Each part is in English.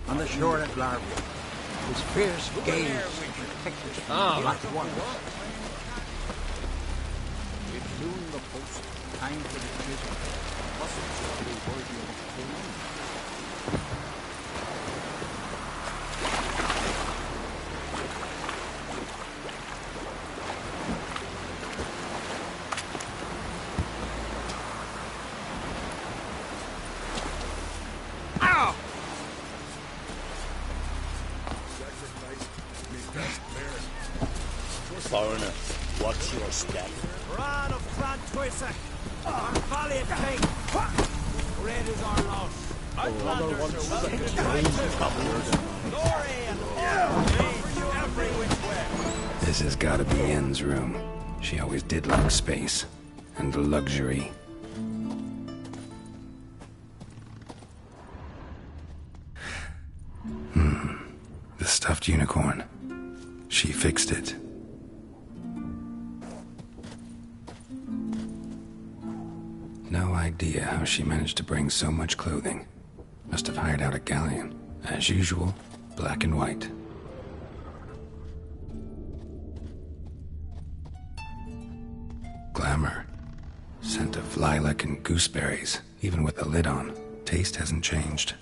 on the shore at Larby. His fierce gaze protected black one. If noon the post, time for the chisel, wasn't surely worthy of a king. Foreigner, what's your step? Ran of Clan Twisak, our valiant king. Great is our loss. Outlanders are welcome to glory and honor every which way. This has got to be Yen's room. She always did like space and luxury. The stuffed unicorn. She fixed it. No idea how she managed to bring so much clothing. Must have hired out a galleon. As usual, black and white. Glamour. Scent of lilac and gooseberries, even with the lid on. Taste hasn't changed.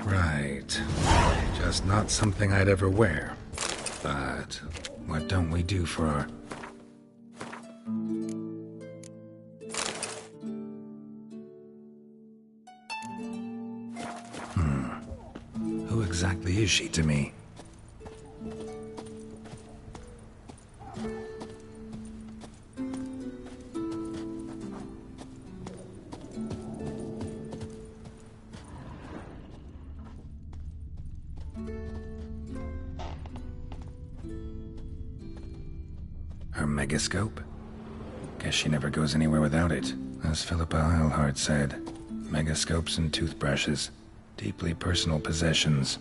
Right. Just not something I'd ever wear. But what don't we do for our... Who exactly is she to me? Her megascope? Guess she never goes anywhere without it. As Philippa Eilhart said, megascopes and toothbrushes, deeply personal possessions.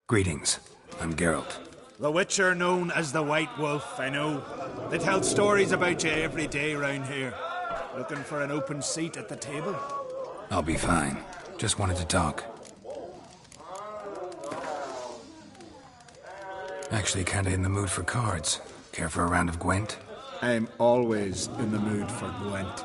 Greetings. I'm Geralt. The Witcher known as the White Wolf, I know. They tell stories about you every day round here. Looking for an open seat at the table? I'll be fine. Just wanted to talk. Actually kinda in the mood for cards. Care for a round of Gwent? I'm always in the mood for Gwent.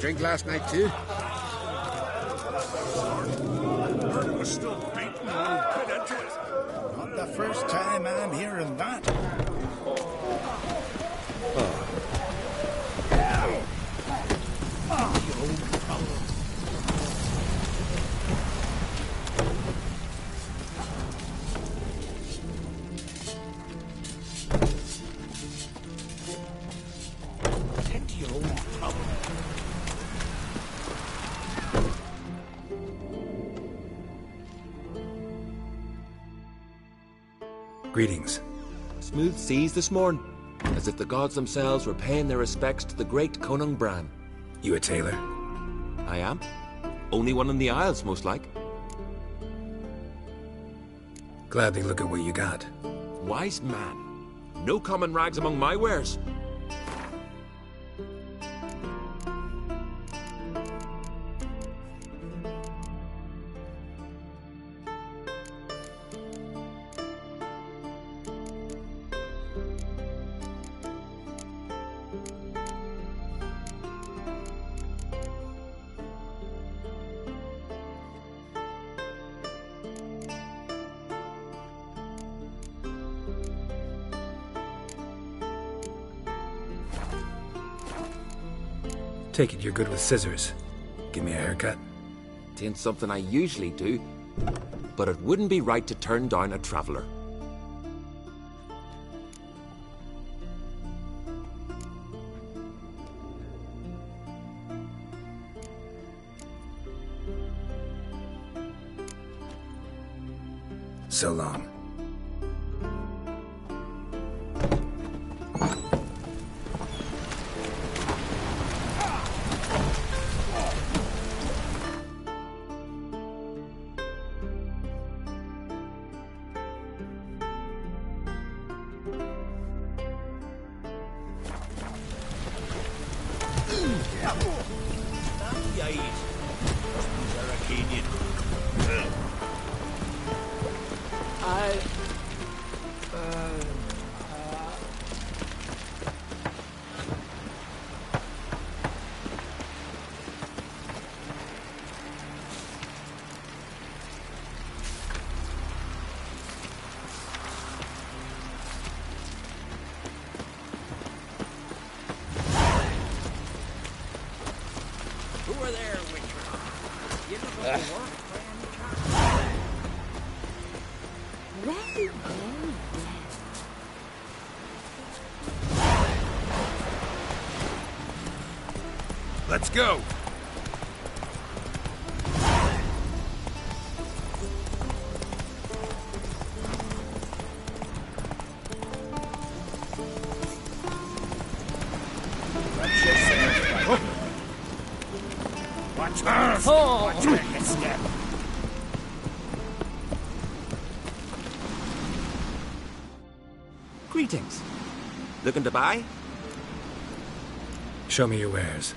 Drink last night too? Heard was still beating on. Get into it. Not the first time I'm hearing that. Tend to your own problem. Greetings. Smooth seas this morn, as if the gods themselves were paying their respects to the great Conung Bran. You a tailor? I am. Only one in the Isles, most like. Gladly look at what you got. Wise man. No common rags among my wares. Take it you're good with scissors. Give me a haircut. Tain't something I usually do, but it wouldn't be right to turn down a traveller. So long. Who are there, Witcher? You looking for work by any chance? Well, well, well. Let's go! Watch where you step. Greetings. Looking to buy? Show me your wares.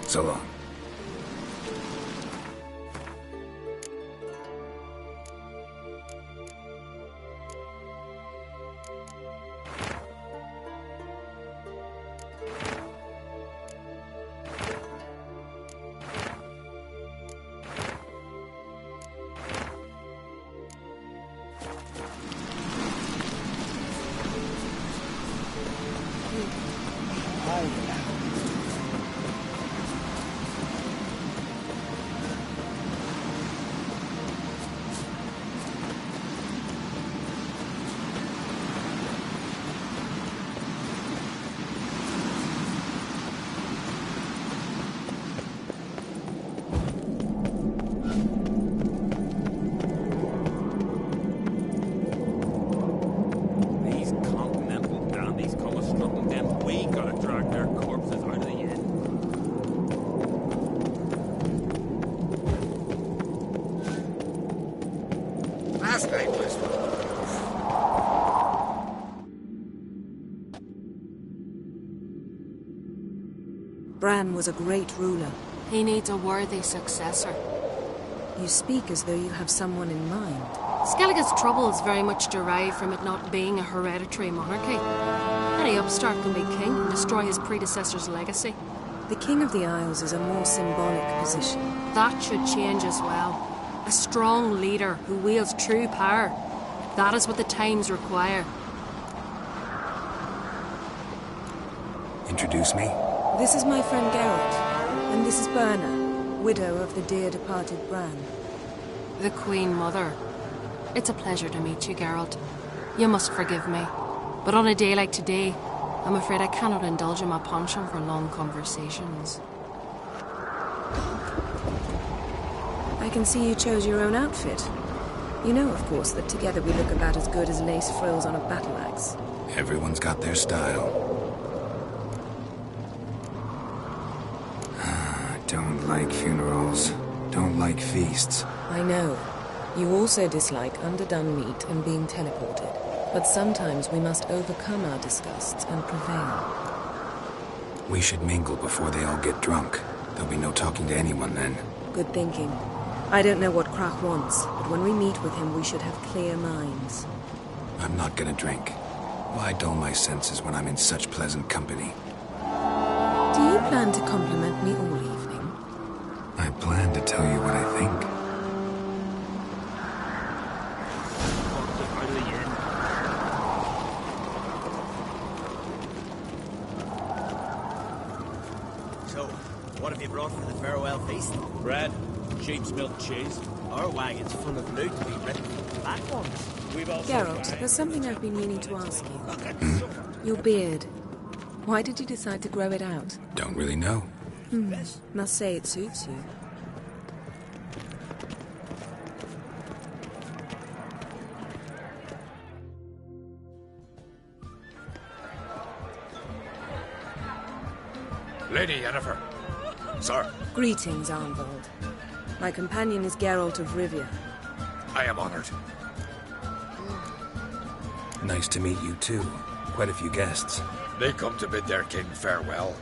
So long. Balin was a great ruler. He needs a worthy successor. You speak as though you have someone in mind. Skellige's troubles very much derive from it not being a hereditary monarchy. Any upstart can be king and destroy his predecessor's legacy. The King of the Isles is a more symbolic position. That should change as well. A strong leader who wields true power. That is what the times require. Introduce me? This is my friend Geralt, and this is Birna, widow of the dear departed Bran. The Queen Mother. It's a pleasure to meet you, Geralt. You must forgive me, but on a day like today, I'm afraid I cannot indulge in my penchant for long conversations. I can see you chose your own outfit. You know, of course, that together we look about as good as lace frills on a battle axe. Everyone's got their style. Don't like funerals. Don't like feasts. I know. You also dislike underdone meat and being teleported. But sometimes we must overcome our disgusts and prevail. We should mingle before they all get drunk. There'll be no talking to anyone then. Good thinking. I don't know what Krach wants, but when we meet with him, we should have clear minds. I'm not gonna drink. Why dull my senses when I'm in such pleasant company? Do you plan to compliment me all evening? I plan to tell you what I think. So, what have you brought for the farewell feast? Bread, sheep's milk cheese. Our wagon's full of loot to be written from the black ones. We've also Geralt, there's something I've been meaning to ask you. Your beard. Why did you decide to grow it out? Don't really know. Must say it suits you. Lady Yennefer. Sir. Greetings, Arnvald. My companion is Geralt of Rivia. I am honored. Nice to meet you too. Quite a few guests. They come to bid their king farewell.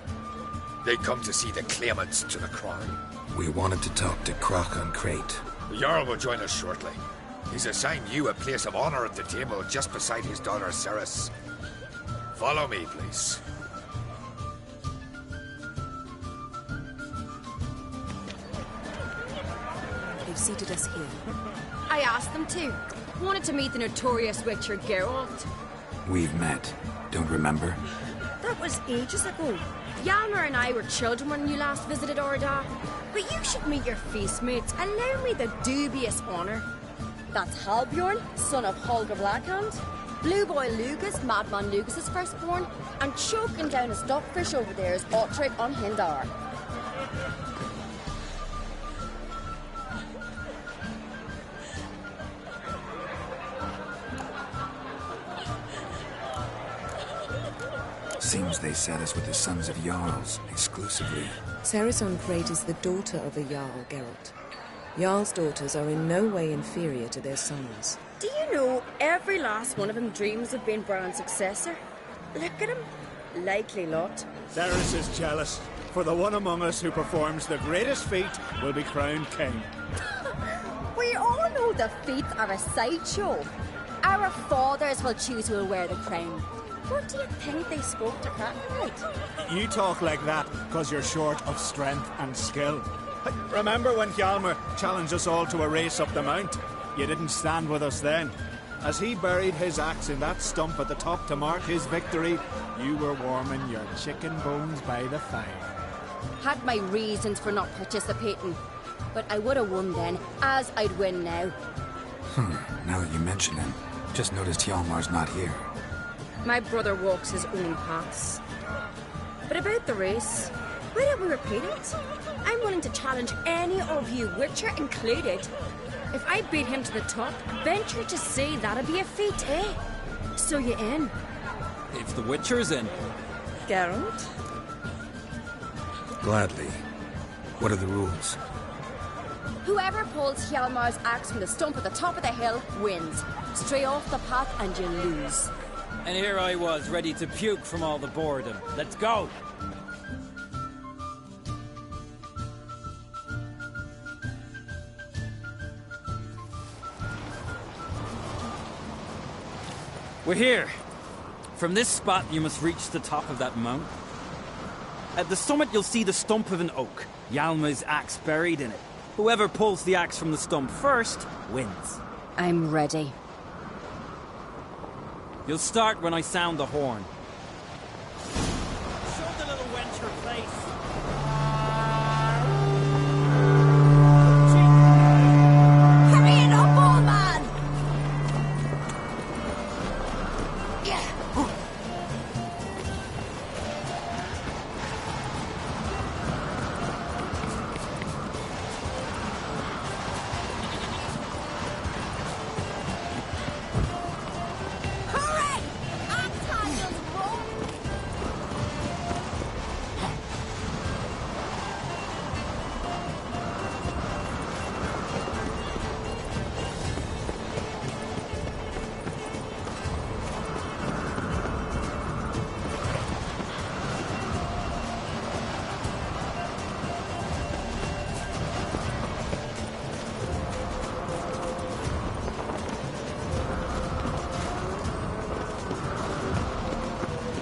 They come to see the claimants to the crown. We wanted to talk to Krach on Crate. The Jarl will join us shortly. He's assigned you a place of honor at the table just beside his daughter Cerys. Follow me, please. They've seated us here. I asked them to. Wanted to meet the notorious Witcher Geralt. We've met. Don't remember? That was ages ago. Hjalmar and I were children when you last visited Orda. But you should meet your feast mates. Allow me the dubious honor. That's Halbjorn, son of Holger Blackhand. Blue Boy Lugas, Madman Lugas' firstborn. And choking down a stockfish over there is Ottrig on Hindar. Seems they set us with the sons of Jarls, exclusively. Cerys on Crate is the daughter of a Jarl, Geralt. Jarl's daughters are in no way inferior to their sons. Do you know every last one of them dreams of being Bran's successor? Look at him. Likely lot. Cerys is jealous, for the one among us who performs the greatest feat will be crowned king. We all know the feats are a sideshow. Our fathers will choose who will wear the crown. What do you think they spoke to Krach about? You talk like that because you're short of strength and skill. Remember when Hjalmar challenged us all to a race up the mount? You didn't stand with us then. As he buried his axe in that stump at the top to mark his victory, you were warming your chicken bones by the fire. Had my reasons for not participating. But I would have won then, as I'd win now. Now that you mention him, just noticed Hjalmar's not here. My brother walks his own paths. But about the race, why don't we repeat it? I'm willing to challenge any of you, Witcher included. If I beat him to the top, venture to say that'd be a feat, eh? So you in? If the Witcher's in. Geralt? Gladly. What are the rules? Whoever pulls Hjalmar's axe from the stump at the top of the hill wins. Stray off the path and you lose. And here I was, ready to puke from all the boredom. Let's go! We're here. From this spot, you must reach the top of that mount. At the summit, you'll see the stump of an oak. Yalma's axe buried in it. Whoever pulls the axe from the stump first wins. I'm ready. You'll start when I sound the horn. Show the little wench her place. Hurry it up, old man! Hurry! Axe handles roll!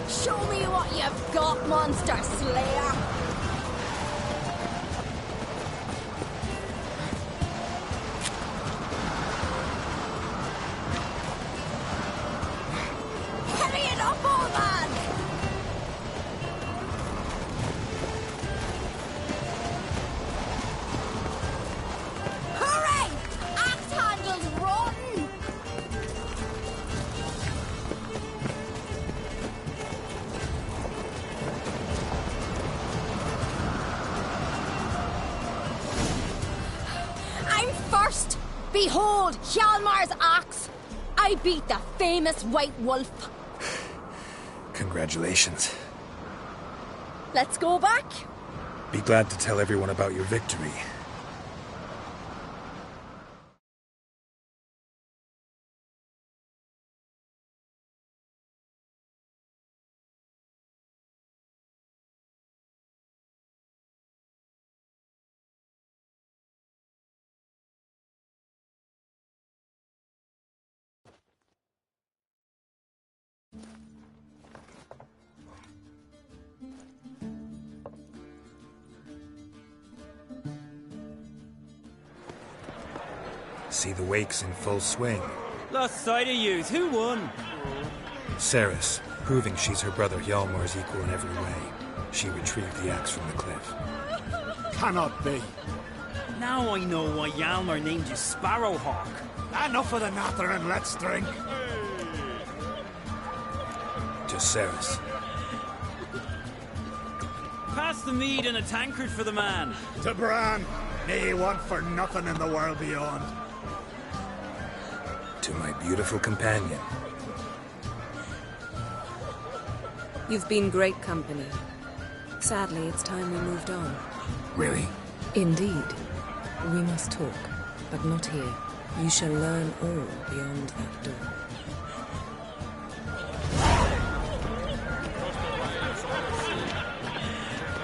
Show me what you've got, Monster Slayer! Hurry it up, old man! Hurry! Axe handles rotten! I'm first! Behold, Hjalmar's axe! I beat the famous White Wolf. Congratulations. Let's go back. Be glad to tell everyone about your victory. See the wakes in full swing. Lost sight of yous. Who won? Ceres, proving she's her brother Hjalmar's equal in every way. She retrieved the axe from the cliff. Cannot be. Now I know why Hjalmar named you Sparrowhawk. Enough of the natter and let's drink. To Ceres. Pass the mead in a tankard for the man. To Bran. Nay, want for nothing in the world beyond. To my beautiful companion. You've been great company. Sadly, it's time we moved on. Really? Indeed. We must talk, but not here. You shall learn all beyond that door.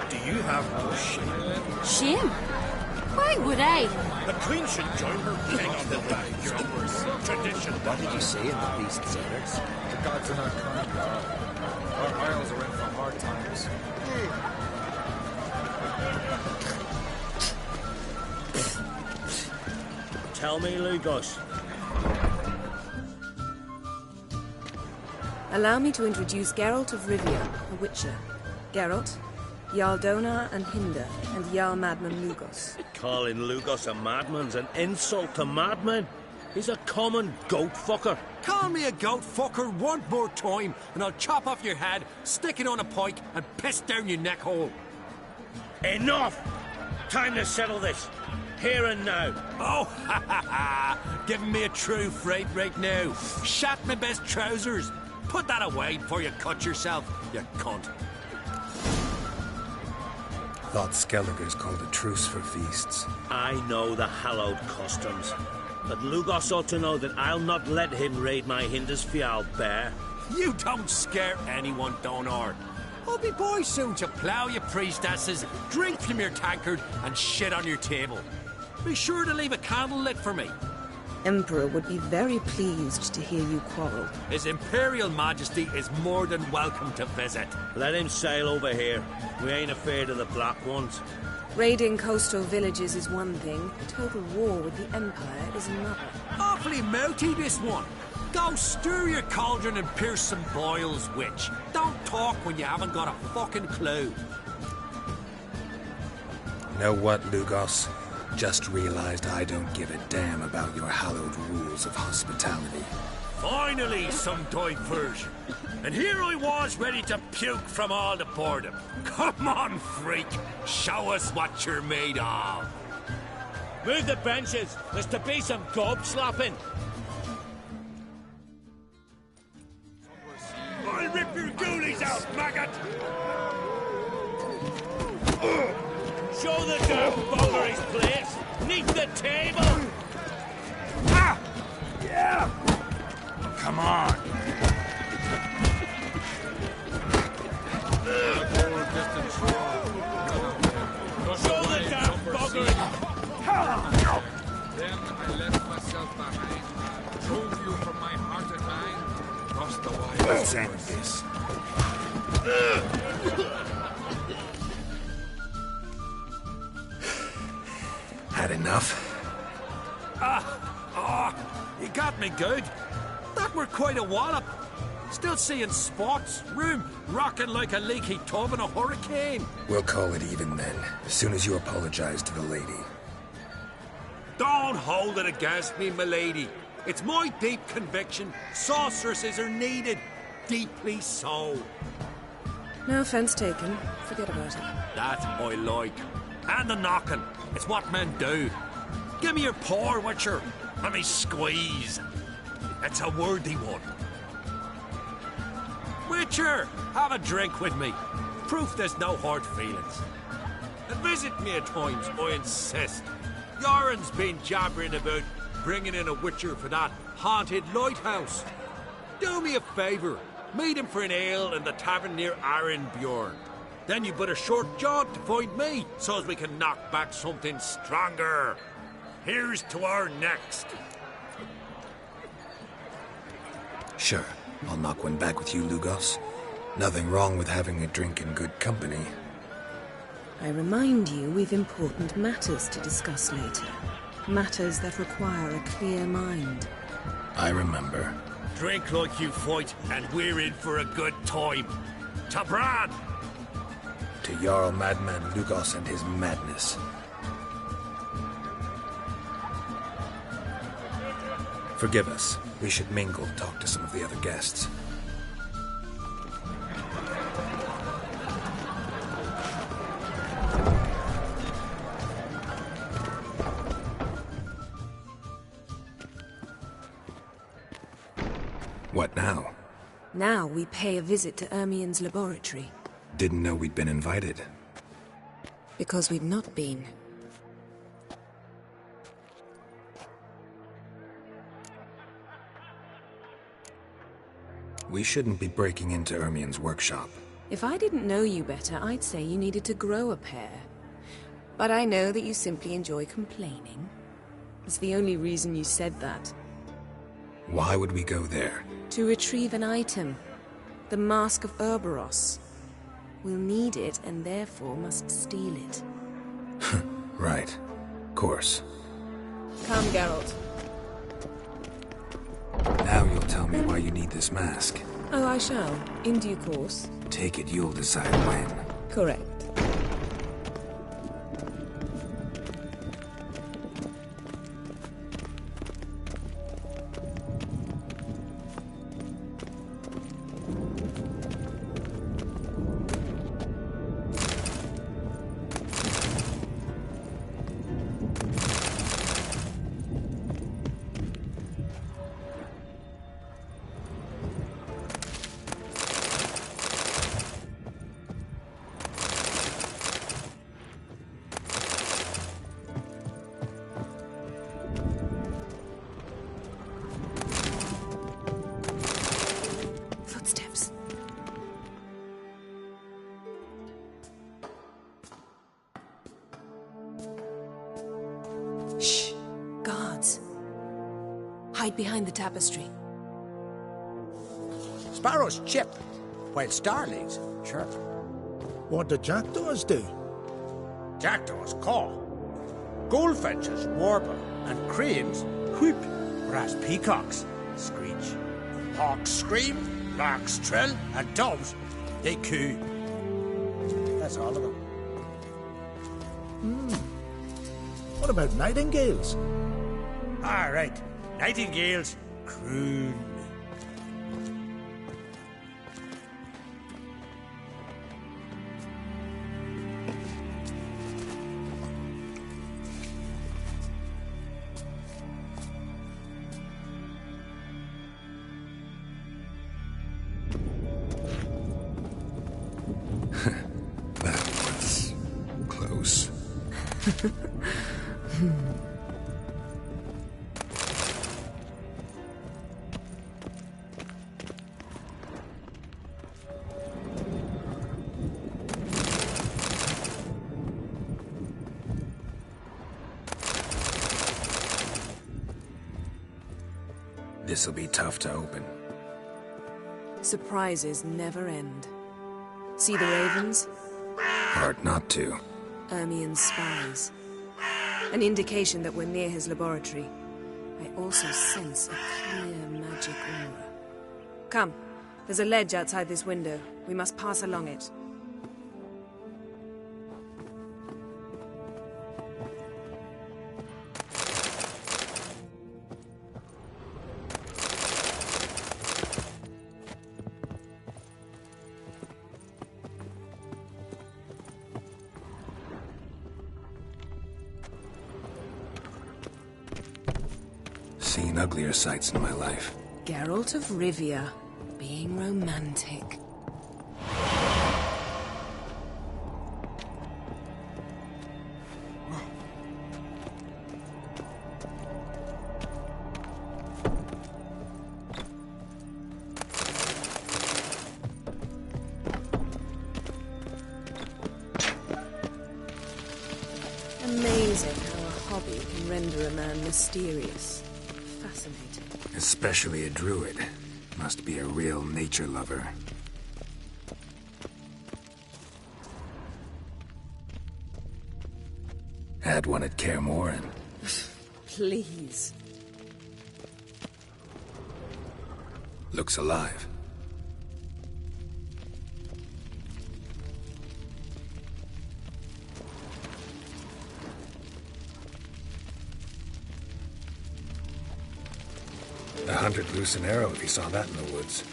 Do you have no shame? Shame? Why would I? The Queen should join her king on the back. Tradition. What did you say in the Beast Sailors? The gods are not kind, Jarl. Our isles are in for hard times. Tell me, Lugos. Allow me to introduce Geralt of Rivia, a witcher. Geralt, Jarl Donar and Hinder, and Jarl Madman Lugos. Calling Lugos a madman's an insult to madmen. He's a common goat fucker. Call me a goat fucker one more time, and I'll chop off your head, stick it on a pike, and piss down your neck hole. Enough! Time to settle this. Here and now. Oh, ha ha ha! Giving me a true fright right now. Shat my best trousers. Put that away before you cut yourself, you cunt. Thought Skelliger's called a truce for feasts. I know the hallowed customs. But Lugos ought to know that I'll not let him raid my Hindisfial bear. You don't scare anyone, Donar. I'll be boy soon to plough you priestesses, drink from your tankard, and shit on your table. Be sure to leave a candle lit for me. Emperor would be very pleased to hear you quarrel. His Imperial Majesty is more than welcome to visit. Let him sail over here. We ain't afraid of the Black Ones. Raiding coastal villages is one thing. Total war with the Empire is another. Awfully melty, this one. Go stir your cauldron and pierce some boils, witch. Don't talk when you haven't got a fucking clue. Know what, Lugos? Just realized I don't give a damn about your hallowed rules of hospitality. Finally, some diversion. And here I was ready to puke from all the boredom. Come on, freak. Show us what you're made of. Move the benches. There's to be some gob slapping. I'll rip your ghoulies out, maggot! Show the damn bugger his place! Neath the table! Ah! Yeah! Come on! Show the damn bugger! Then I left myself behind, drove you from my heart and mind, across the wide. Let's end this. Had enough? You got me good. That were quite a wallop. Still seeing spots, room rocking like a leaky tub in a hurricane. We'll call it even then, as soon as you apologize to the lady. Don't hold it against me, milady. It's my deep conviction sorceresses are needed. Deeply so. No offense taken. Forget about it. That I like. And the knocking. It's what men do. Give me your paw, Witcher. Let me squeeze. It's a worthy one. Witcher, have a drink with me. Proof there's no hard feelings. And visit me at times, I insist. Yoren's been jabbering about bringing in a Witcher for that haunted lighthouse. Do me a favour. Meet him for an ale in the tavern near Arenbjorn. Then you but a short jaunt to find me, so as we can knock back something stronger. Here's to our next. Sure, I'll knock one back with you, Lugos. Nothing wrong with having a drink in good company. I remind you we've important matters to discuss later. Matters that require a clear mind. I remember. Drink like you fight, and we're in for a good time. To Bran! To Jarl Madman Lugos and his madness. Forgive us. We should mingle, talk to some of the other guests. What now? Now we pay a visit to Ermien's laboratory. Didn't know we'd been invited. Because we've not been. We shouldn't be breaking into Ermien's workshop. If I didn't know you better, I'd say you needed to grow a pair. But I know that you simply enjoy complaining. It's the only reason you said that. Why would we go there? To retrieve an item. The Mask of Urboros. We'll need it and therefore must steal it. Right. Course. Come, Geralt. Now you'll tell me why you need this mask. Oh, I shall. In due course. Take it you'll decide when. Correct. Hide behind the tapestry. Sparrows chip, while starlings chirp. What do jackdaws do? Jackdaws caw. Goldfinches warble, and cranes whoop, whereas peacocks screech. Hawks scream, larks trill, and doves, they coo. That's all of them. What about nightingales? All right, nightingales croon. That was close. This'll be tough to open. Surprises never end. See the ravens? Hard not to. Ermien's spies. An indication that we're near his laboratory. I also sense a clear magic aura. Come, there's a ledge outside this window. We must pass along it. Seen uglier sights in my life. Geralt of Rivia, being romantic. Amazing how a hobby can render a man mysterious. Fascinating. Especially a druid. Must be a real nature lover. Had one at Kaer Morhen. Please. Looks alive. The hunter loose an arrow if he saw that in the woods.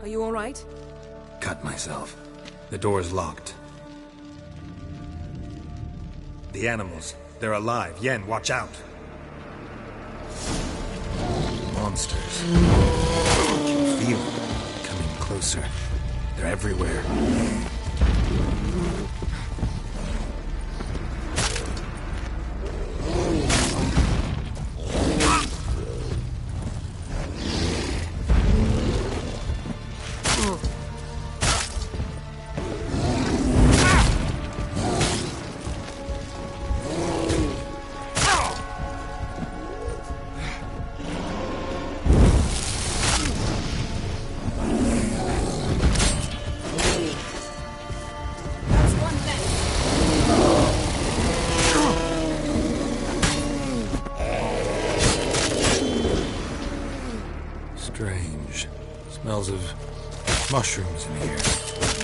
Are you all right? Cut myself. The door's locked. The animals. They're alive. Yen, watch out. Monsters. I can feel them coming closer. They're everywhere. Strange. Smells of mushrooms in here.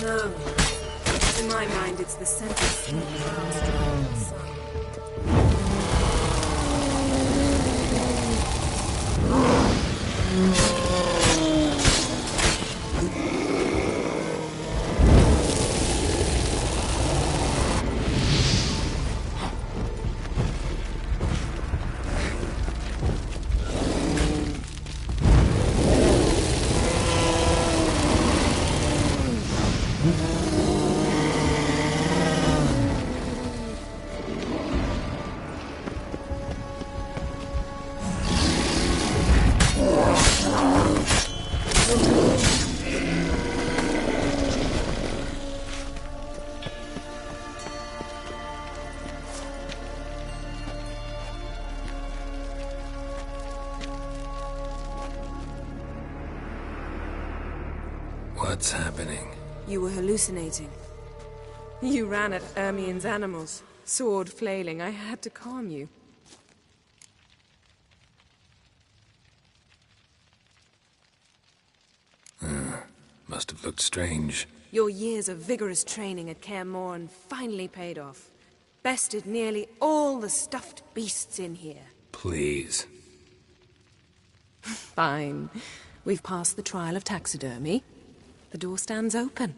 No. In my mind, it's the scent of sun. What's happening? You were hallucinating. You ran at Ermien's animals, sword flailing. I had to calm you. Must have looked strange. Your years of vigorous training at Kaer Morhen finally paid off. Bested nearly all the stuffed beasts in here. Please. Fine. We've passed the trial of taxidermy. The door stands open.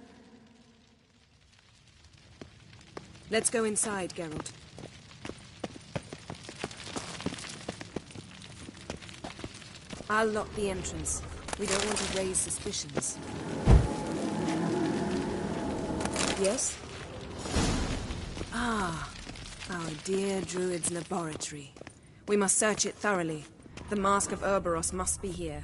Let's go inside, Geralt. I'll lock the entrance. We don't want to raise suspicions. Yes? Ah, our dear Druid's laboratory. We must search it thoroughly. The Mask of Ouroboros must be here.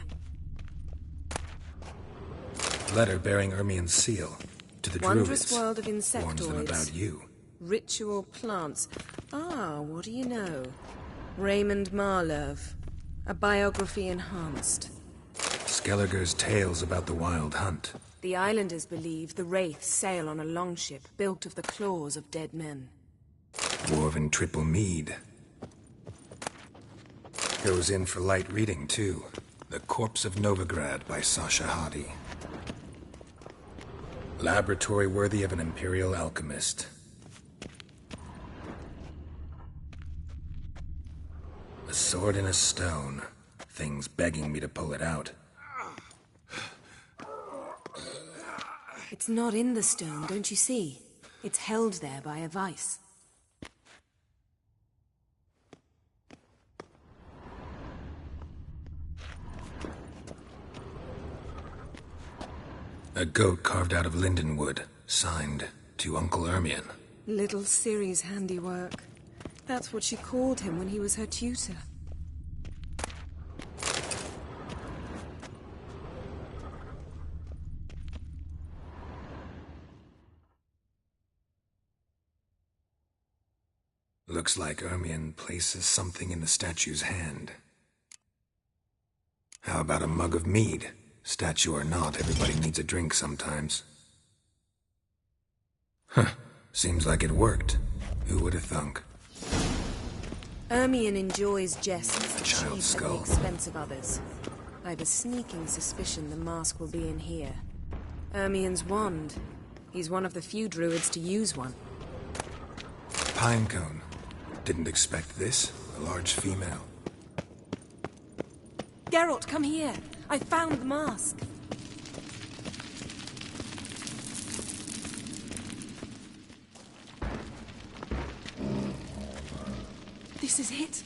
Letter bearing Ermien's seal. To the Wondrous Druids. world of insectoids. Warns them about you. Ritual plants. Ah, what do you know? Raymond Marlove. A biography enhanced. Skelliger's tales about the wild hunt. The islanders believe the Wraiths sail on a longship built of the claws of dead men. Dwarven triple mead. Goes in for light reading, too. The Corpse of Novigrad by Sasha Hadi. Laboratory worthy of an imperial alchemist. A sword in a stone. Things begging me to pull it out. It's not in the stone, don't you see? It's held there by a vice. A goat carved out of lindenwood, signed to Uncle Ermien. Little Ciri's handiwork. That's what she called him when he was her tutor. Looks like Ermien places something in the statue's hand. How about a mug of mead? Statue or not, everybody needs a drink sometimes. Huh. Seems like it worked. Who would have thunk? Ermien enjoys jests Child's achieved at skull. the expense of others. I've a sneaking suspicion the mask will be in here. Ermien's wand. He's one of the few druids to use one. Pinecone. Didn't expect this. A large female. Geralt, come here. I found the mask. This is it.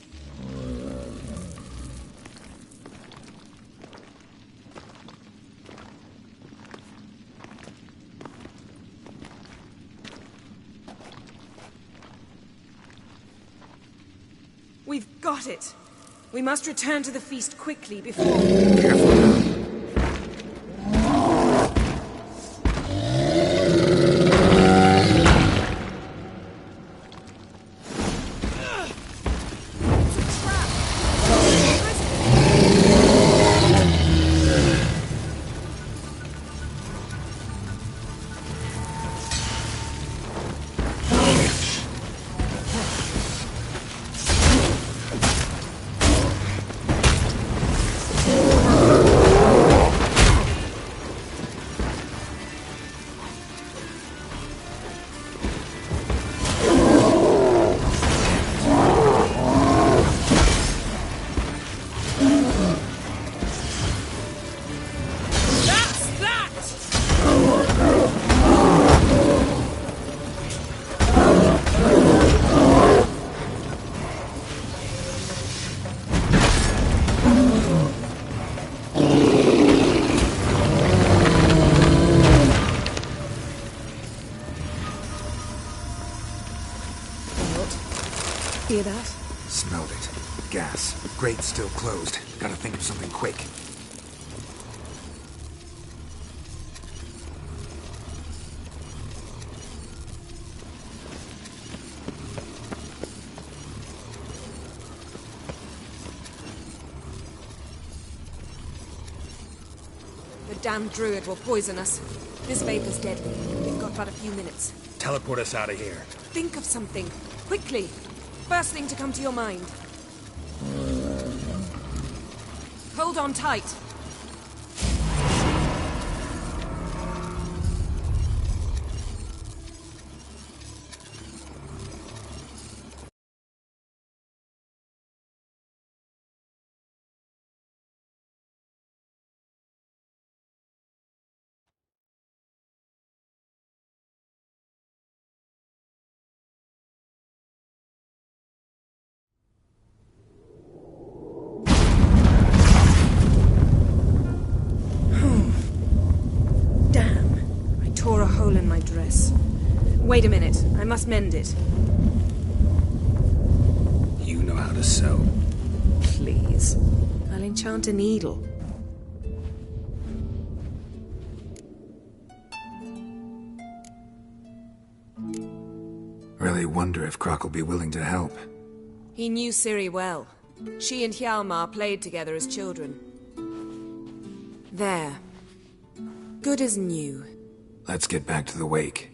We've got it. We must return to the feast quickly before... Careful. Hear that? Smelled it. Gas. Grate still closed. Gotta think of something quick. The damned druid will poison us. This vapor's deadly. We've got but a few minutes. Teleport us out of here. Think of something. Quickly. First thing to come to your mind. Hold on tight. Tore a hole in my dress. Wait a minute, I must mend it. You know how to sew. Please. I'll enchant a needle. Really wonder if Croc will be willing to help. He knew Ciri well. She and Hjalmar played together as children. There. Good as new. Let's get back to the wake.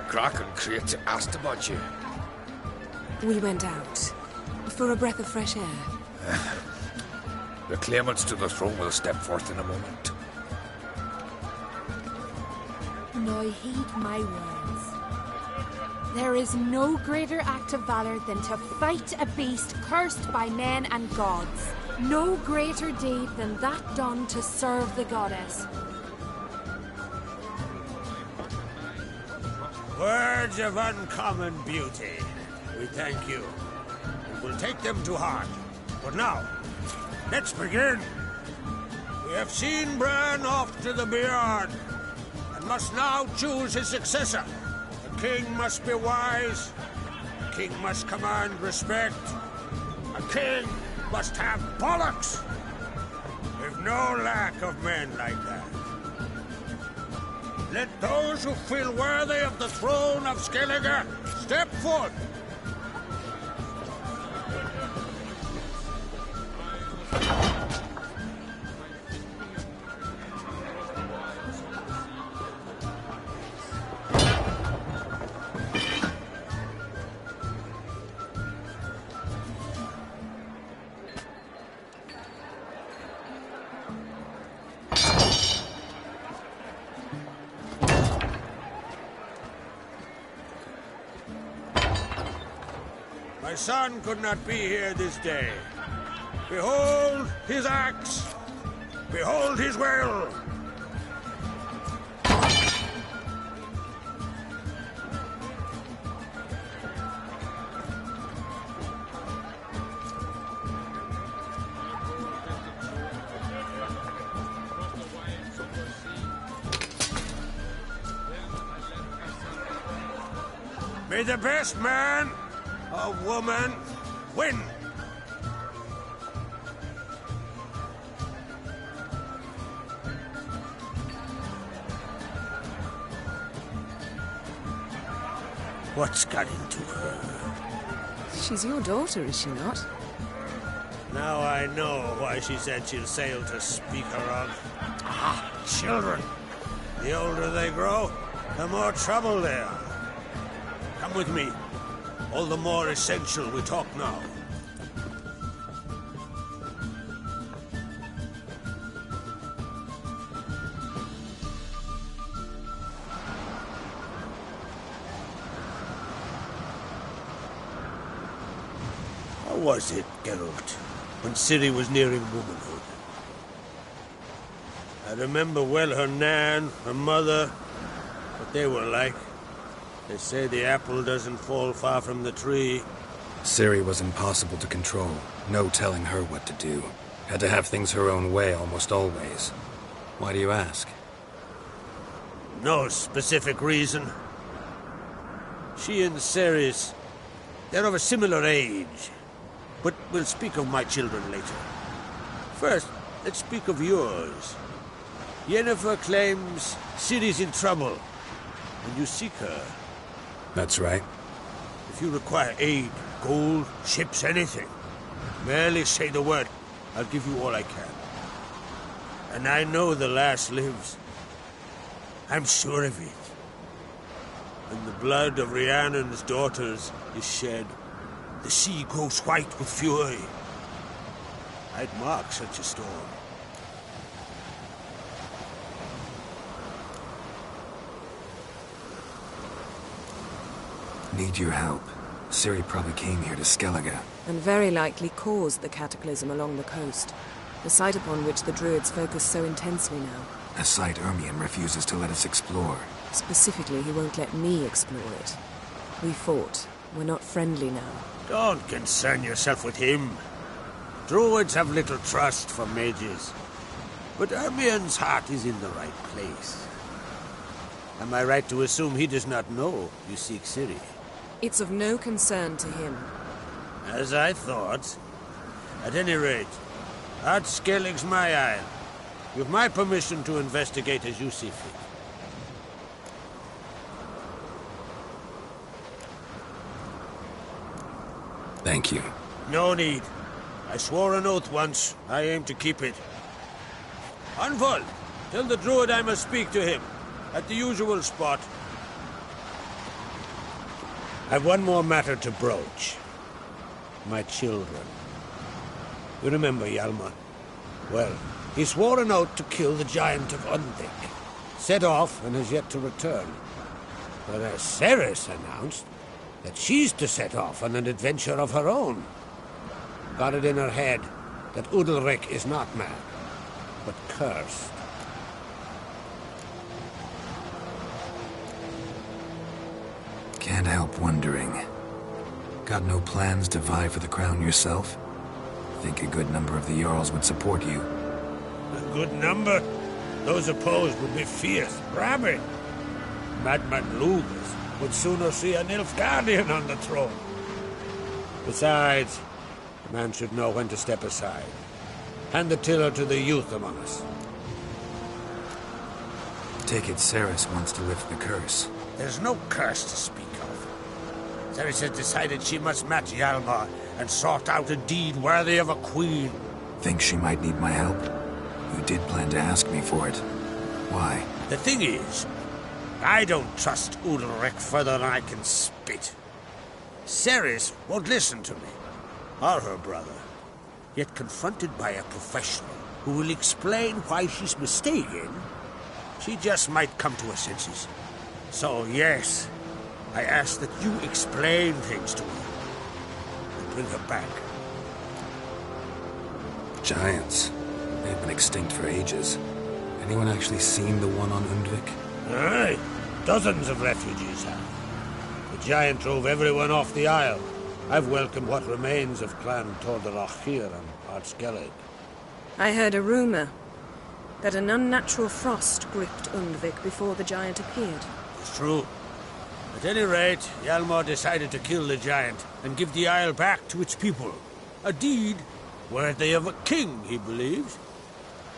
Croc and Crate asked about you. We went out. For a breath of fresh air. The claimants to the throne will step forth in a moment. Now heed my words. There is no greater act of valor than to fight a beast cursed by men and gods. No greater deed than that done to serve the goddess. Words of uncommon beauty. We thank you. We will take them to heart. But now, let's begin. We have seen Bran off to the Beard, and must now choose his successor. The king must be wise. The king must command respect. A king must have bollocks. We've no lack of men like that. Let those who feel worthy of the throne of Skellige step forth. My son could not be here this day. Behold his axe! Behold his will! May the best man or woman win! What's got into her? She's your daughter, is she not? Now I know why she said she'll sail to speak her of. Ah, children. The older they grow, the more trouble they are. Come with me. All the more essential we talk now. How was it, Geralt, when Ciri was nearing womanhood? I remember well her nan, her mother, what they were like. They say the apple doesn't fall far from the tree. Ciri was impossible to control. No telling her what to do. Had to have things her own way almost always. Why do you ask? No specific reason. She and Ceres, they're of a similar age. But we'll speak of my children later. First, let's speak of yours. Yennefer claims Ciri's in trouble, and you seek her. That's right. If you require aid, gold, ships, anything, merely say the word. I'll give you all I can. And I know the lass lives. I'm sure of it. When the blood of Rhiannon's daughters is shed, the sea grows white with fury. I'd mark such a storm. Need your help. Ciri probably came here to Skellige. And very likely caused the cataclysm along the coast. The site upon which the Druids focus so intensely now. A site Ermion refuses to let us explore. Specifically, he won't let me explore it. We fought. We're not friendly now. Don't concern yourself with him. Druids have little trust for mages. But Ermion's heart is in the right place. Am I right to assume he does not know you seek Ciri? It's of no concern to him. As I thought. At any rate, Ard Skellig's my isle. With my permission to investigate as you see fit. Thank you. No need. I swore an oath once. I aim to keep it. Anvol, tell the druid I must speak to him. At the usual spot. I've one more matter to broach. My children. You remember Hjalmar? Well, he swore an oath to kill the giant of Undvik. Set off and has yet to return. Whereas Ceres announced that she's to set off on an adventure of her own. Got it in her head that Udalryk is not mad, but cursed. Can't help wondering. Got no plans to vie for the crown yourself? Think a good number of the Jarls would support you. A good number? Those opposed would be fierce, rabid. Madman Lugus would sooner see a Nilfgaardian on the throne. Besides, a man should know when to step aside. Hand the tiller to the youth among us. Take it Ceres wants to lift the curse. There's no curse to speak of. Ceres has decided she must match Hjalmar and sort out a deed worthy of a queen. Think she might need my help? You did plan to ask me for it. Why? The thing is, I don't trust Udalryk further than I can spit. Ceres won't listen to me, or her brother. Yet confronted by a professional who will explain why she's mistaken, she just might come to her senses. So, yes, I ask that you explain things to her and bring her back. Giants. They've been extinct for ages. Anyone actually seen the one on Undvik? Aye, dozens of refugees have. The giant drove everyone off the isle. I've welcomed what remains of Clan Tordarachir and Ard Skellig. I heard a rumor that an unnatural frost gripped Undvik before the giant appeared. It's true. At any rate, Hjalmar decided to kill the giant and give the isle back to its people. A deed worthy of a king, he believes.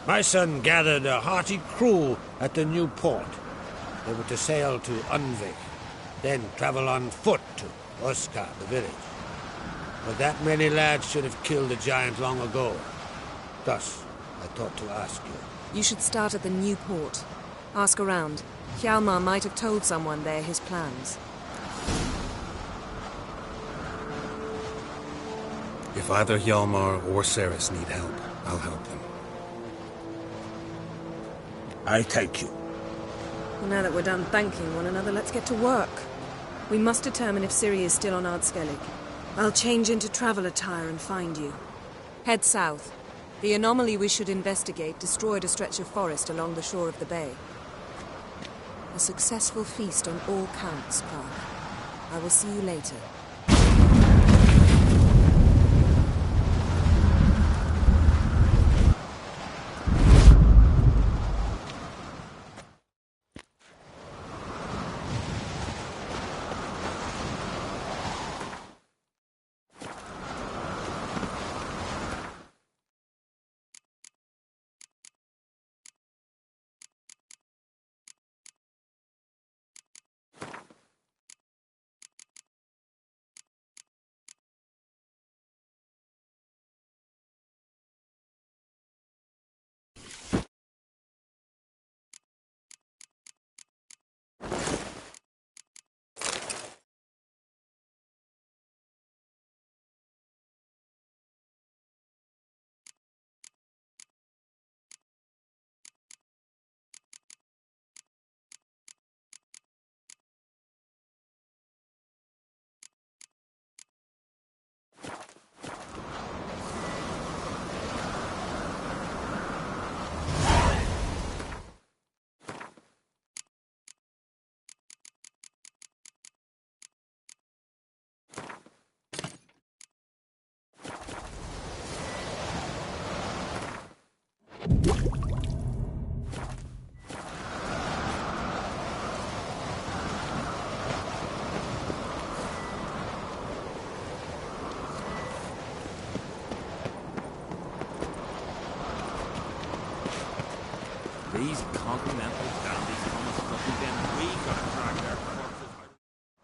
My son gathered a hearty crew at the new port. They were to sail to Undvik, then travel on foot to Oskar, the village. But that many lads should have killed the giant long ago. Thus, I thought to ask you. You should start at the new port. Ask around. Hjalmar might have told someone there his plans. If either Hjalmar or Ceres need help, I'll help them. I thank you. Well, now that we're done thanking one another, let's get to work. We must determine if Ciri is still on Ard Skellig. I'll change into travel attire and find you. Head south. The anomaly we should investigate destroyed a stretch of forest along the shore of the bay. A successful feast on all counts, Park. I will see you later.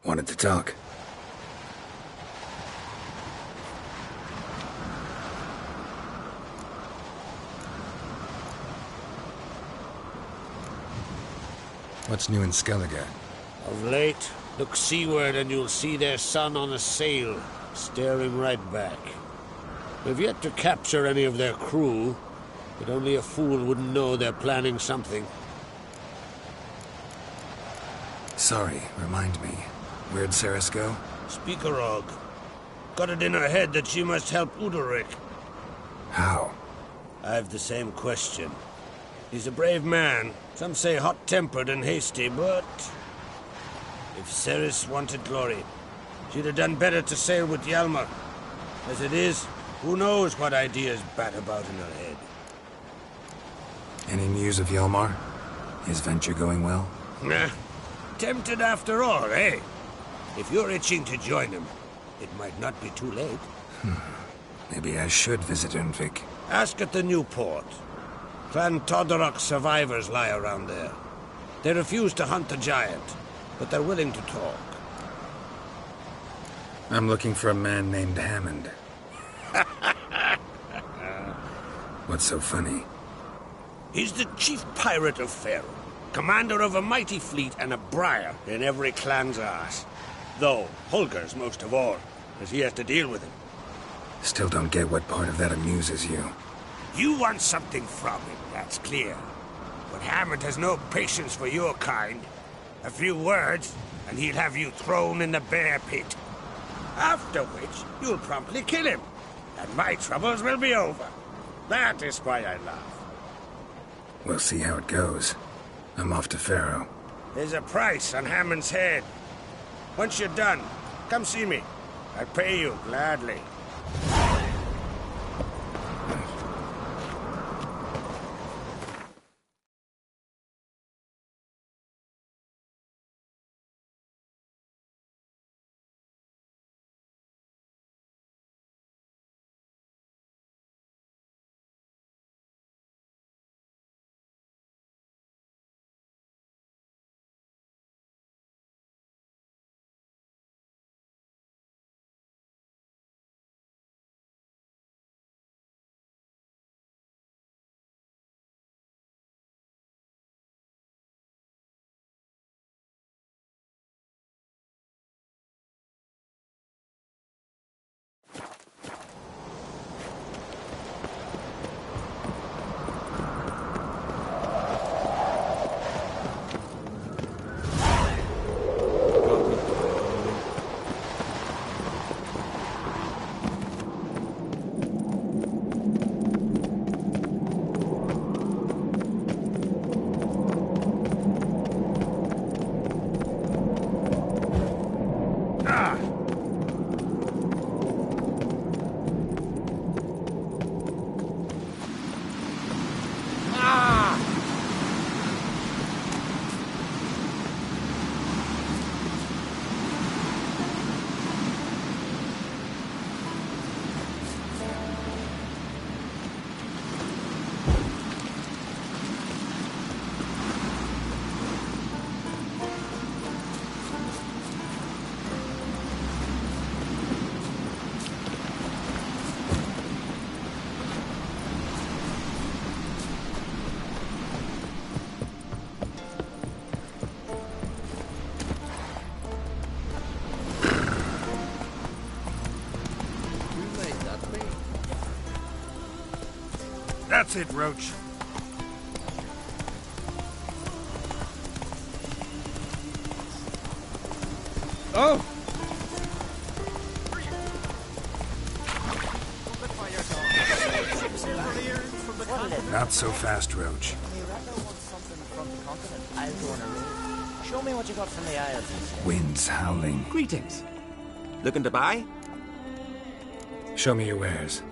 Wanted to talk. What's new in Skellige? Of late, look seaward and you'll see their sun on a sail, staring right back. We've yet to capture any of their crew, but only a fool wouldn't know they're planning something. Sorry, remind me. Where'd Ceres go? Speakerog. Got it in her head that she must help Udalryk. How? I've the same question. He's a brave man. Some say hot-tempered and hasty, but... if Ceres wanted glory, she'd have done better to sail with Hjalmar. As it is, who knows what ideas bat about in her head. Any news of Hjalmar? His venture going well? Nah. Tempted after all, eh? If you're itching to join him, it might not be too late. Maybe I should visit Undvik. Ask at the new port. Clan Todorok survivors lie around there. They refuse to hunt the giant, but they're willing to talk. I'm looking for a man named Hammond. What's so funny? He's the chief pirate of Faerûn, commander of a mighty fleet and a briar in every clan's arse. Though Holger's most of all, as he has to deal with him. Still don't get what part of that amuses you. You want something from him, that's clear. But Hammond has no patience for your kind. A few words, and he'll have you thrown in the bear pit. After which, you'll promptly kill him, and my troubles will be over. That is why I laugh. We'll see how it goes. I'm off to Faroe. There's a price on Hammond's head. Once you're done, come see me. I'll pay you gladly. That's it, Roach. Oh! Not so fast, Roach. Show me what you got from the Isles. Winds howling. Greetings. Looking to buy? Show me your wares.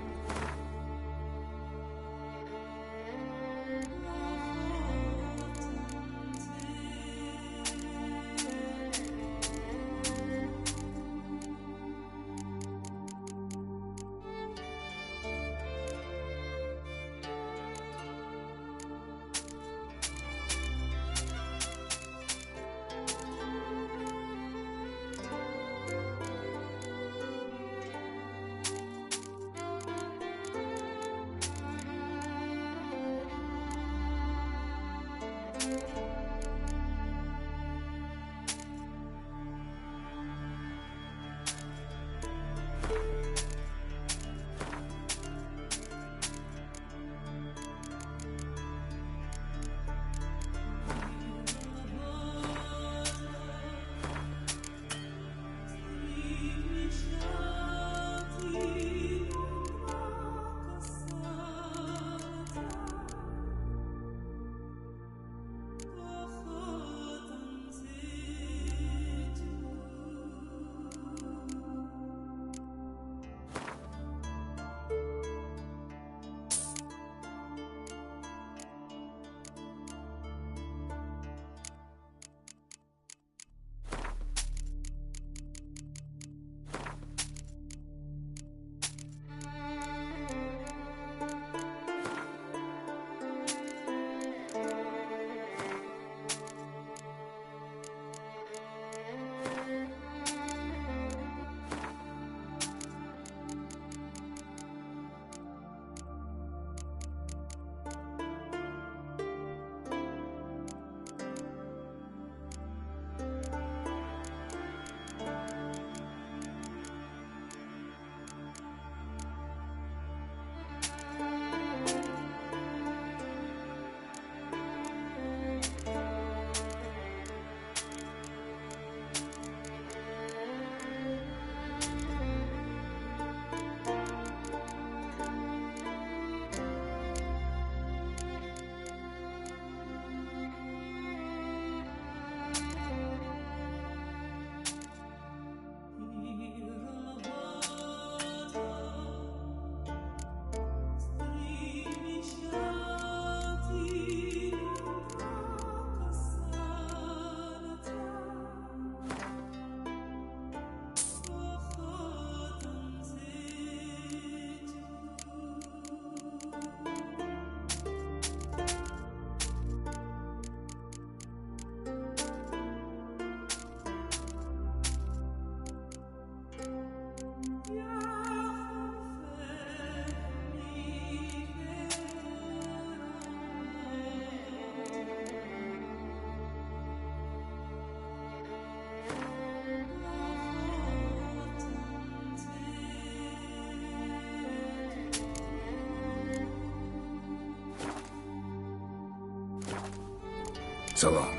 So long.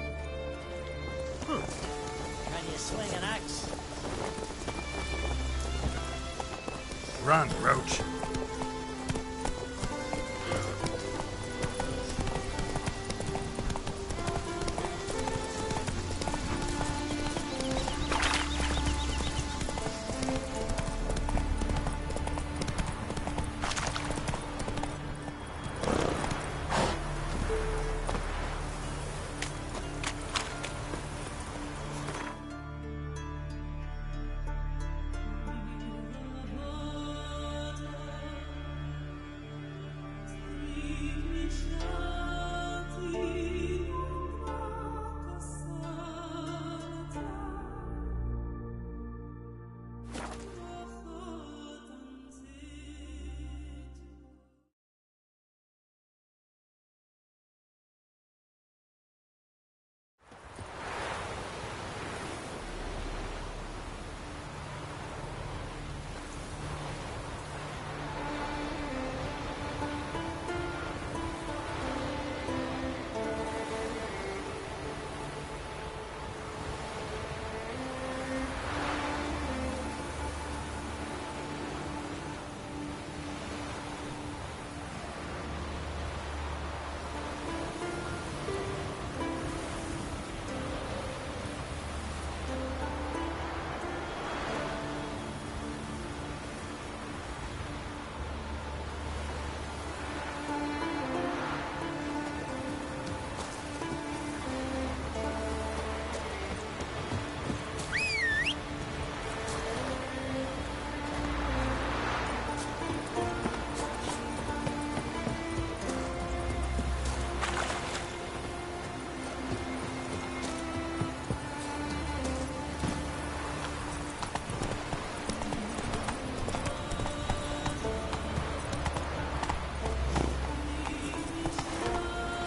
Can you swing an axe? Run, Roach.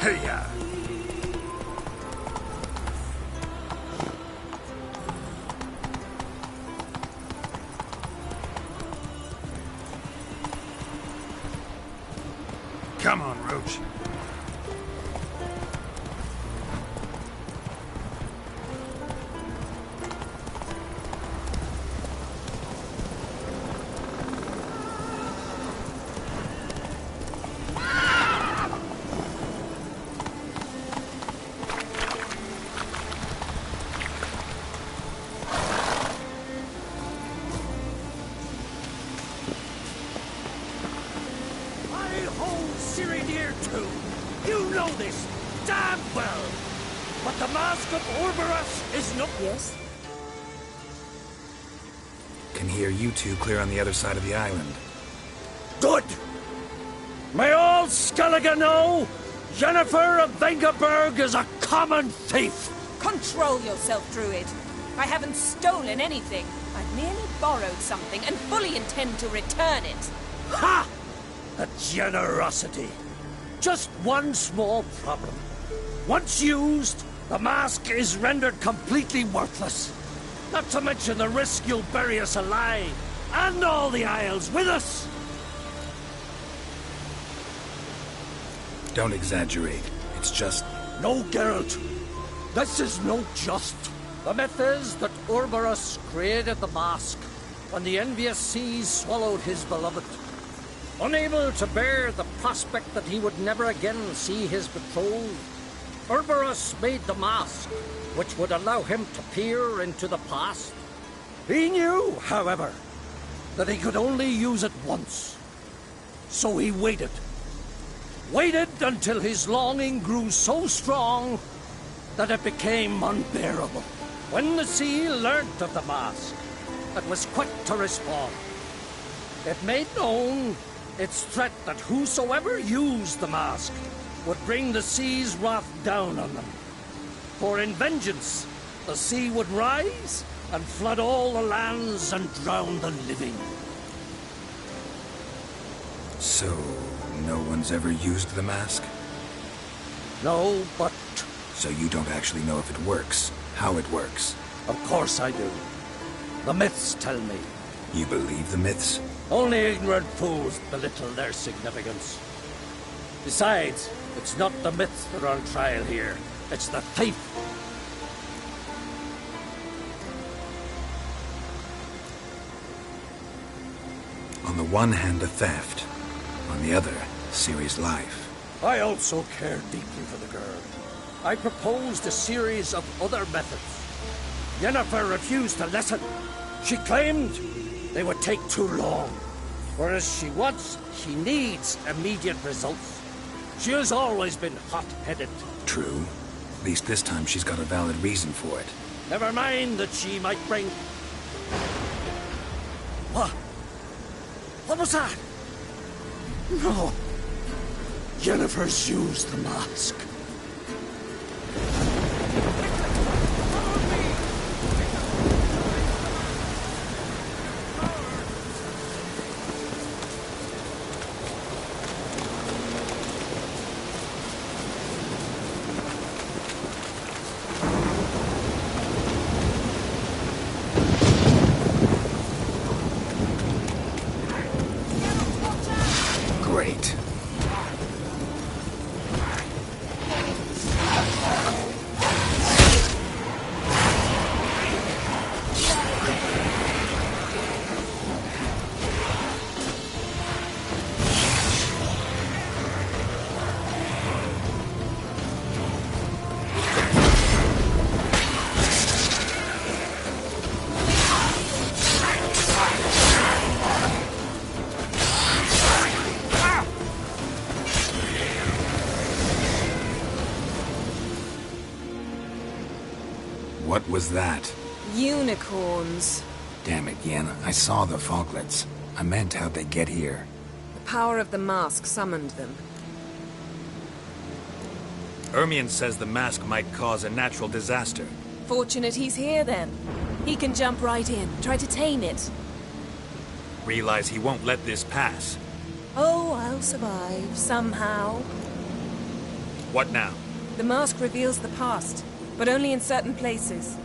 Hey-ya! Come on, Roach. Yes? Can hear you two clear on the other side of the island. Good! May all Skellige know Jennifer of Vengerberg is a common thief! Control yourself, Druid. I haven't stolen anything. I've merely borrowed something and fully intend to return it. Ha! A generosity. Just one small problem. Once used, the mask is rendered completely worthless. Not to mention the risk you'll bury us alive, and all the Isles with us! Don't exaggerate. It's just... No, Geralt. This is no just. The myth is that Urberus created the mask when the envious seas swallowed his beloved. Unable to bear the prospect that he would never again see his betrothed, Urberus made the mask, which would allow him to peer into the past. He knew, however, that he could only use it once. So he waited. Waited until his longing grew so strong that it became unbearable. When the sea learnt of the mask, it was quick to respond. It made known its threat that whosoever used the mask would bring the sea's wrath down on them. For in vengeance, the sea would rise and flood all the lands and drown the living. So, no one's ever used the mask? No, but... So you don't actually know if it works, how it works? Of course I do. The myths tell me. You believe the myths? Only ignorant fools belittle their significance. Besides, it's not the myths that are on trial here. It's the thief. On the one hand, the theft. On the other, Ciri's life. I also care deeply for the girl. I proposed a series of other methods. Yennefer refused to listen. She claimed they would take too long. Whereas she needs immediate results. She has always been hot-headed. True. At least this time she's got a valid reason for it. Never mind that she might bring... What? What was that? No. Yennefer's used the mask. Great. What was that? Unicorns. Damn it, Yen. I saw the foglets. I meant how'd they get here. The power of the mask summoned them. Ermion says the mask might cause a natural disaster. Fortunate he's here, then. He can jump right in, try to tame it. Realize he won't let this pass. Oh, I'll survive, somehow. What now? The mask reveals the past, but only in certain places.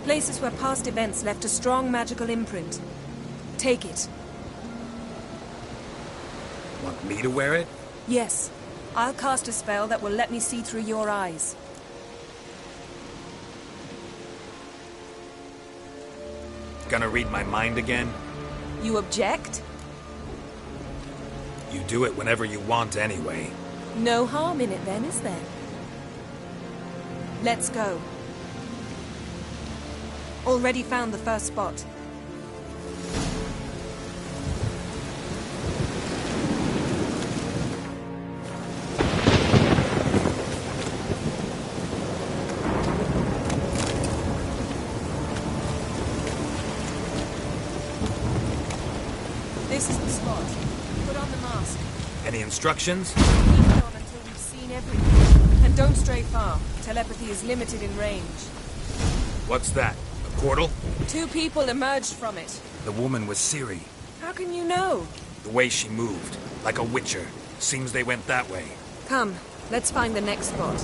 Places where past events left a strong magical imprint. Take it. Want me to wear it? Yes. I'll cast a spell that will let me see through your eyes. Gonna read my mind again? You object? You do it whenever you want anyway. No harm in it then, is there? Let's go. Already found the first spot. This is the spot. Put on the mask. Any instructions? Keep it on until we've seen everything. And don't stray far. Telepathy is limited in range. What's that? A portal? 2 people emerged from it. The woman was Ciri. How can you know? The way she moved. Like a witcher. Seems they went that way. Come, let's find the next spot.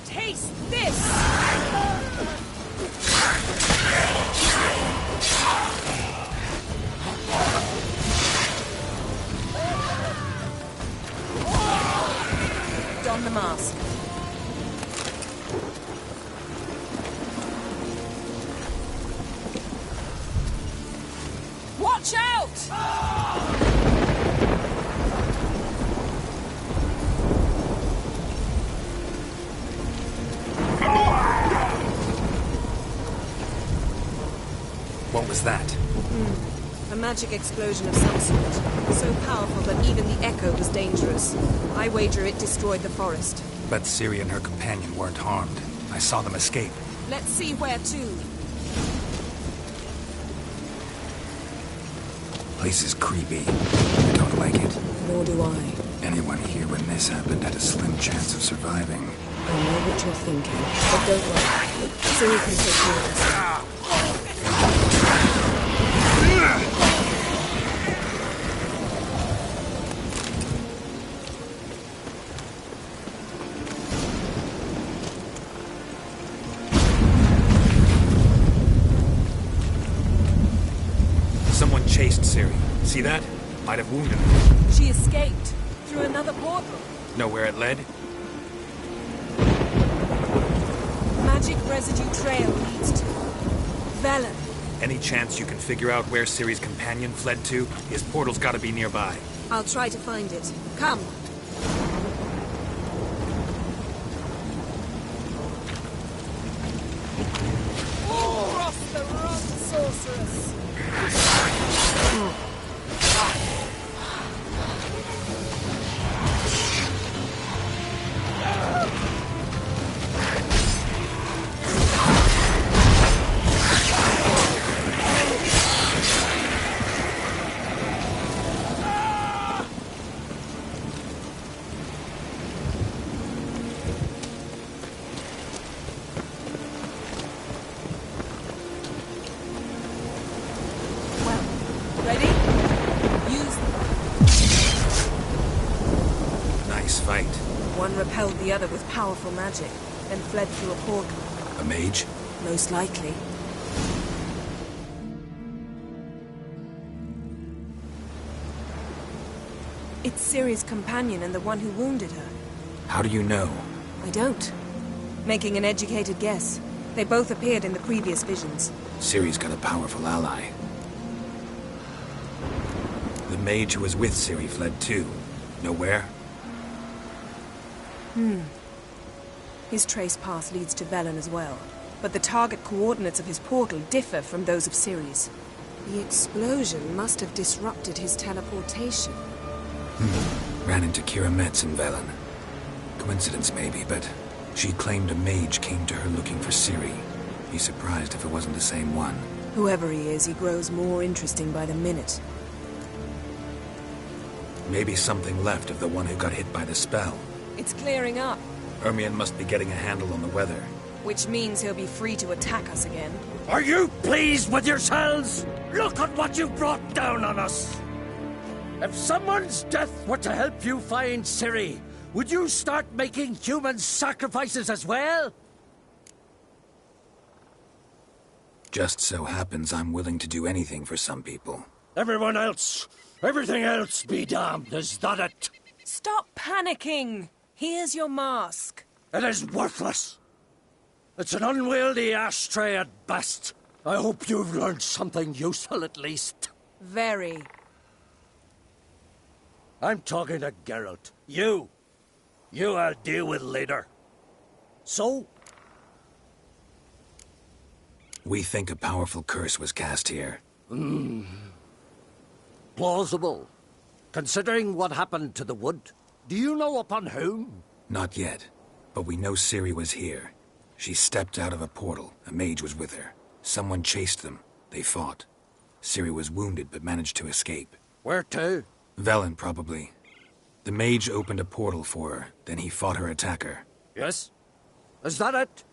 Taste this! Don the mask. Watch out! What was that? A magic explosion of some sort. So powerful that even the echo was dangerous. I wager it destroyed the forest. But Ciri and her companion weren't harmed. I saw them escape. Let's see where to. Place is creepy. I don't like it. Nor do I. Anyone here when this happened had a slim chance of surviving. I know what you're thinking, but don't worry. Ciri can take care of us. See that? Might have wounded her. She escaped through another portal. Know where it led? Magic residue trail leads to Velen. Any chance you can figure out where Ciri's companion fled to? His portal's gotta be nearby. I'll try to find it. Come. Cross the run, sorceress. Repelled the other with powerful magic, then fled through a portal. A mage? Most likely. It's Ciri's companion and the one who wounded her. How do you know? I don't. Making an educated guess. They both appeared in the previous visions. Ciri's got a powerful ally. The mage who was with Ciri fled too. Know where? His trace path leads to Velen as well, but the target coordinates of his portal differ from those of Ciri's. The explosion must have disrupted his teleportation. Ran into Kira Metz in Velen. Coincidence maybe, but she claimed a mage came to her looking for Ciri. Be surprised if it wasn't the same one. Whoever he is, he grows more interesting by the minute. Maybe something left of the one who got hit by the spell. It's clearing up. Ermion must be getting a handle on the weather. Which means he'll be free to attack us again. Are you pleased with yourselves? Look at what you brought down on us! If someone's death were to help you find Ciri, would you start making human sacrifices as well? Just so happens I'm willing to do anything for some people. Everyone else, everything else be damned, is that it? Stop panicking! Here's your mask. It is worthless. It's an unwieldy ashtray at best. I hope you've learned something useful at least. Very. I'm talking to Geralt. You I'll deal with later. So? We think a powerful curse was cast here. Plausible. Considering what happened to the wood. Do you know upon whom? Not yet, but we know Ciri was here. She stepped out of a portal. A mage was with her. Someone chased them. They fought. Ciri was wounded but managed to escape. Where to? Velen, probably. The mage opened a portal for her, then he fought her attacker. Yes? Is that it?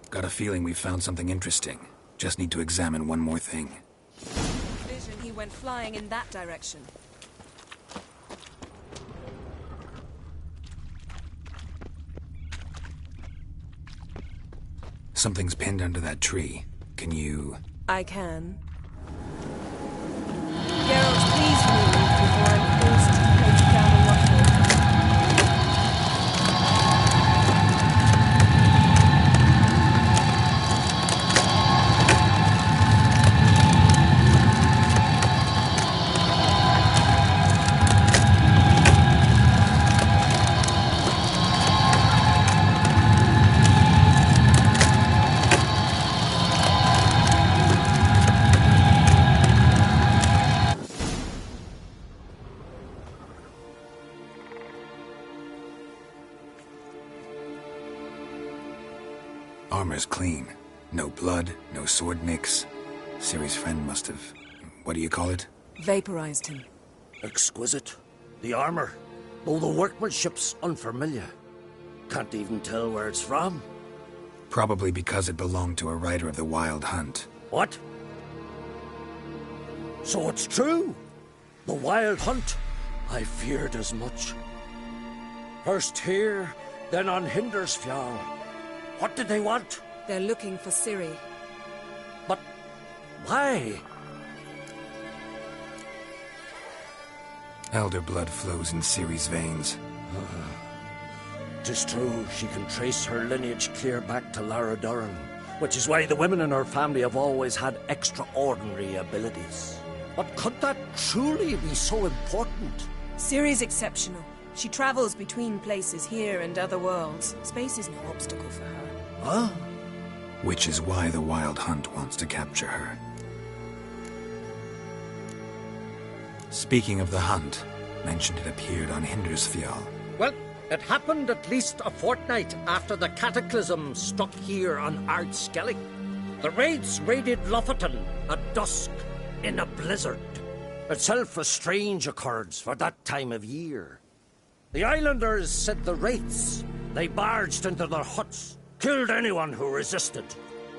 Got a feeling we found something interesting. Just need to examine one more thing. Vision, he went flying in that direction. Something's pinned under that tree. Can you... I can. Geralt, please move before I'm forced to place down a waffle. Armor's clean. No blood, no sword nicks. Ciri's friend must have... what do you call it? Vaporized him. Exquisite. The armor, though the workmanship's unfamiliar. Can't even tell where it's from. Probably because it belonged to a rider of the Wild Hunt. What? So it's true? The Wild Hunt? I feared as much. First here, then on Hindersfjall. What did they want? They're looking for Ciri. But why? Elder blood flows in Ciri's veins. 'Tis true, she can trace her lineage clear back to Lara Duran, which is why the women in her family have always had extraordinary abilities. But could that truly be so important? Ciri's exceptional. She travels between places here and other worlds. Space is no obstacle for her. Huh? Which is why the Wild Hunt wants to capture her. Speaking of the hunt, mentioned it appeared on Hindarsfjall. Well, it happened at least a fortnight after the cataclysm struck here on Ard Skellig. The raids raided Lofoten at dusk in a blizzard. Itself a strange occurrence for that time of year. The islanders said the wraiths. They barged into their huts, killed anyone who resisted,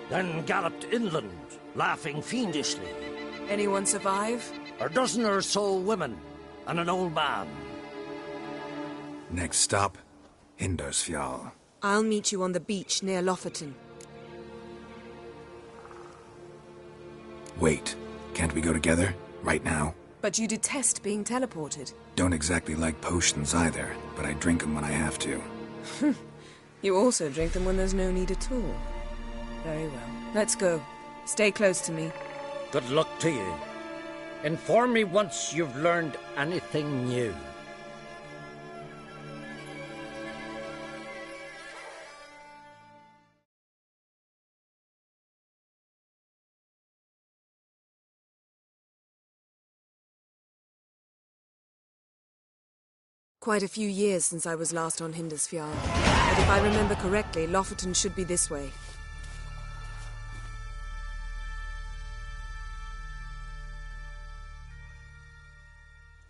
then galloped inland, laughing fiendishly. Anyone survive? A dozen or so women and an old man. Next stop, Hindarsfjall. I'll meet you on the beach near Lofoten. Wait, can't we go together? Right now? But you detest being teleported. Don't exactly like potions either, but I drink them when I have to. You also drink them when there's no need at all. Very well. Let's go. Stay close to me. Good luck to you. Inform me once you've learned anything new. Quite a few years since I was last on Hindarsfjall. But if I remember correctly, Lofoten should be this way.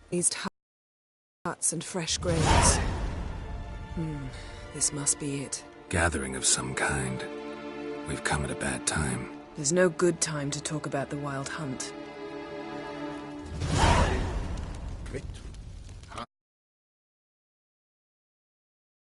These huts and fresh grains. This must be it. Gathering of some kind. We've come at a bad time. There's no good time to talk about the Wild Hunt. Quit.